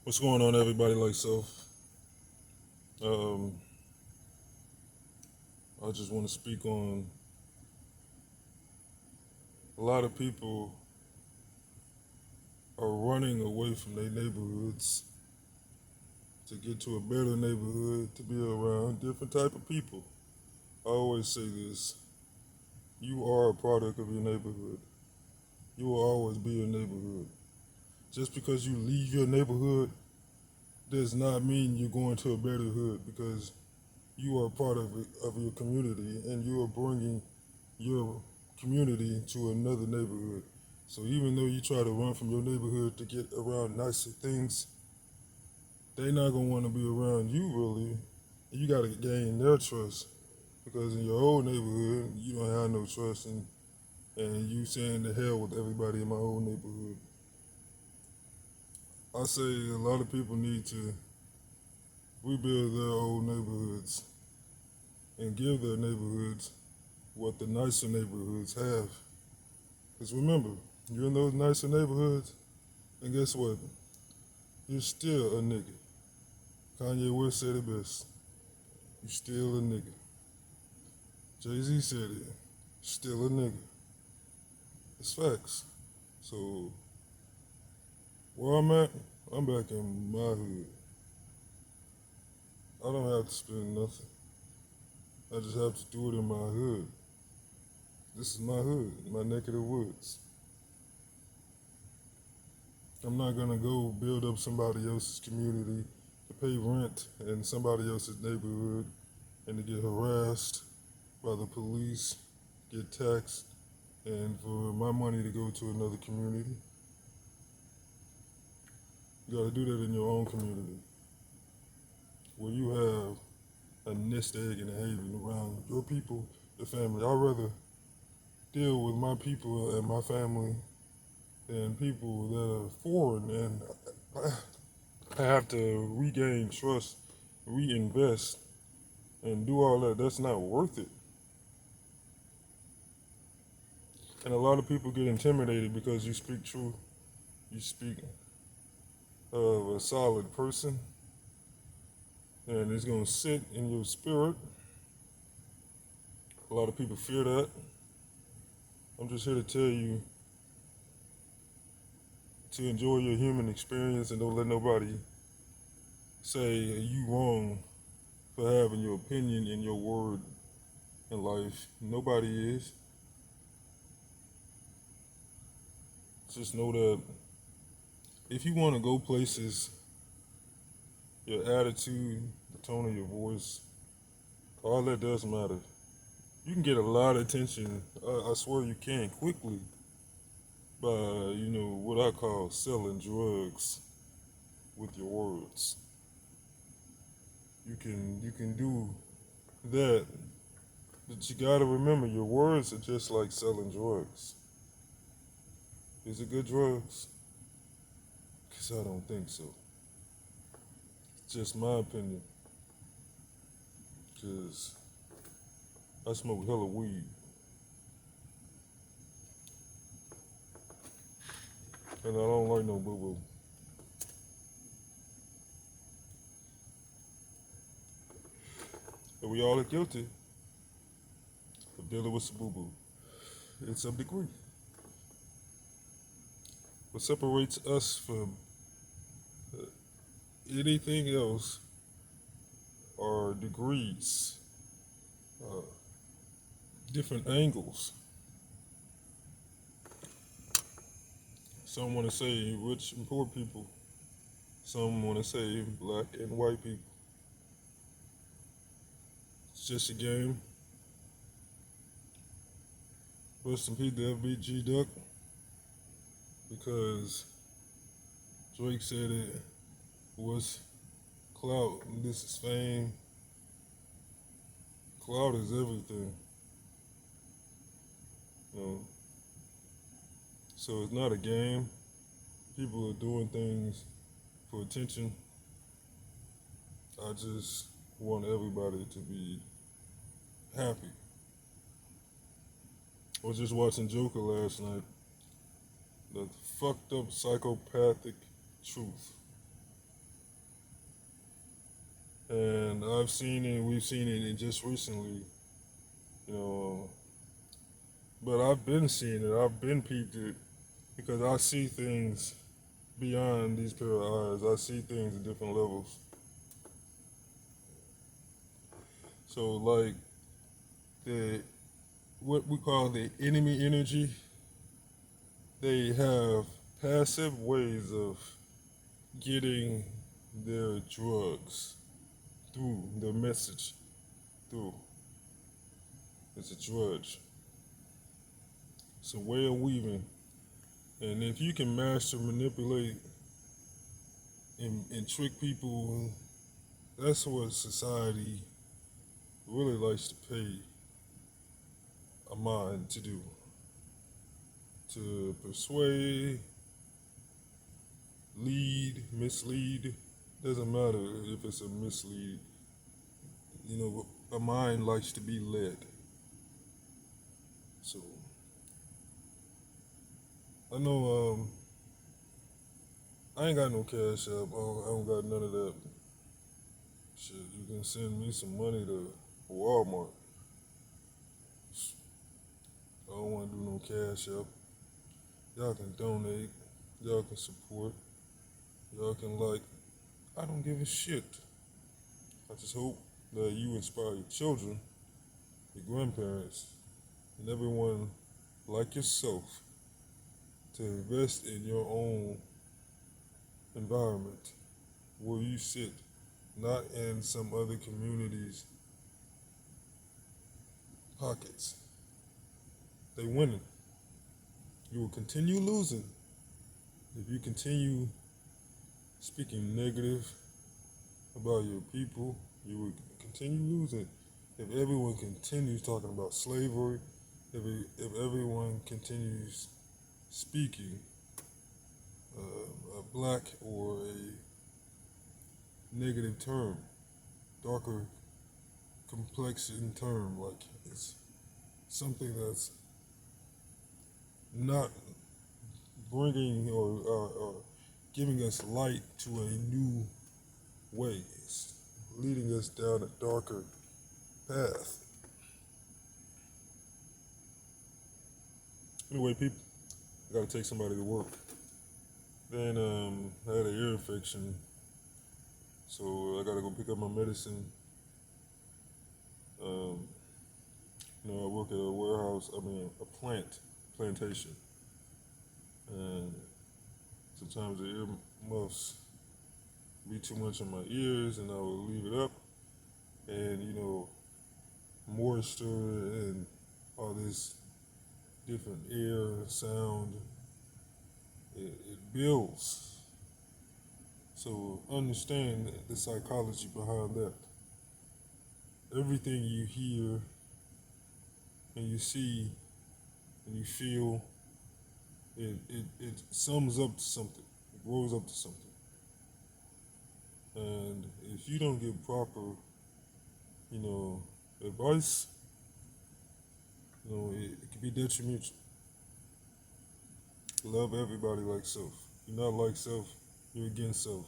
What's going on, everybody? Like so, um, I just want to speak on a lot of people are running away from their neighborhoods to get to a better neighborhood to be around different type of people. I always say this: you are a product of your neighborhood. You will always be your neighborhood. Just because you leave your neighborhood does not mean you're going to a better hood because you are a part of your community and you are bringing your community to another neighborhood. So even though you try to run from your neighborhood to get around nicer things, they're not gonna want to be around you really. You got to gain their trust because in your old neighborhood you don't have no trust, and you saying the hell with everybody in my old neighborhood. I say a lot of people need to rebuild their old neighborhoods and give their neighborhoods what the nicer neighborhoods have. Because remember, you're in those nicer neighborhoods, and guess what? You're still a nigga. Kanye West said it best. You still a nigga. Jay-Z said it. Still a nigga. It's facts. So where I'm at, I'm back in my hood. I don't have to spend nothing. I just have to do it in my hood. This is my hood, my neck of the woods. I'm not gonna go build up somebody else's community to pay rent in somebody else's neighborhood and to get harassed by the police, get taxed, and for my money to go to another community. You got to do that in your own community where you have a nest egg and a haven around your people, your family. I'd rather deal with my people and my family than people that are foreign, and I have to regain trust, reinvest, and do all that. That's not worth it. And a lot of people get intimidated because you speak truth. You speak of a solid person, and it's going to sit in your spirit. A lot of people fear that. I'm just here to tell you to enjoy your human experience and don't let nobody say you wrong for having your opinion and your word in life. Nobody is. Just know that if you want to go places, your attitude, the tone of your voice, all that does matter. You can get a lot of attention, I swear you can, quickly by, what I call selling drugs with your words. You can do that, but you gotta remember your words are just like selling drugs. Is it good drugs? Cause I don't think so. It's just my opinion. Cause I smoke hella weed, and I don't like no boo boo. And we all are guilty of dealing with some boo boo in some degree. What separates us from uh, anything else are degrees, uh, different angles. Some want to say rich and poor people. Some want to say black and white people. It's just a game. Rest in peace to FBG Duck because Drake said it was clout. And this is fame. Clout is everything. You know? So it's not a game. People are doing things for attention. I just want everybody to be happy. I was just watching Joker last night. The fucked up psychopathic truth. And I've seen it, we've seen it and just recently, you know, but I've been seeing it, I've been peeped it because I see things beyond these pair of eyes. I see things at different levels. So like the what we call the enemy energy, they have passive ways of getting their drugs through, their message through. It's a drudge. It's a way of weaving. And if you can master, manipulate, and trick people, that's what society really likes to pay a mind to do. To persuade, lead, mislead. Doesn't matter if it's a mislead. You know, a mind likes to be led. So I know I ain't got no cash app. I don't got none of that. Shit, you can send me some money to Walmart. I don't want to do no cash app. Y'all can donate. Y'all can support. Y'all can like. I don't give a shit. I just hope that you inspire your children, your grandparents, and everyone like yourself to invest in your own environment where you sit, not in some other community's pockets. They winning. You will continue losing if you continue speaking negative about your people. You will continue losing if everyone continues talking about slavery. If everyone continues speaking a black or a negative term, darker complexion term, like it's something that's not bringing or giving us light to a new way. It's leading us down a darker path. Anyway, people, I gotta take somebody to work. Then I had an ear infection, so I gotta go pick up my medicine. Um, I work at a warehouse. A plantation, and sometimes the ear muffs be too much in my ears, and I will leave it up, and moisture and all this different air sound, it builds. So understand the psychology behind that. Everything you hear and you see and you feel, it sums up to something. It grows up to something. And if you don't get proper, advice, it can be detrimental. Love everybody like self. If you're not like self, you're against self.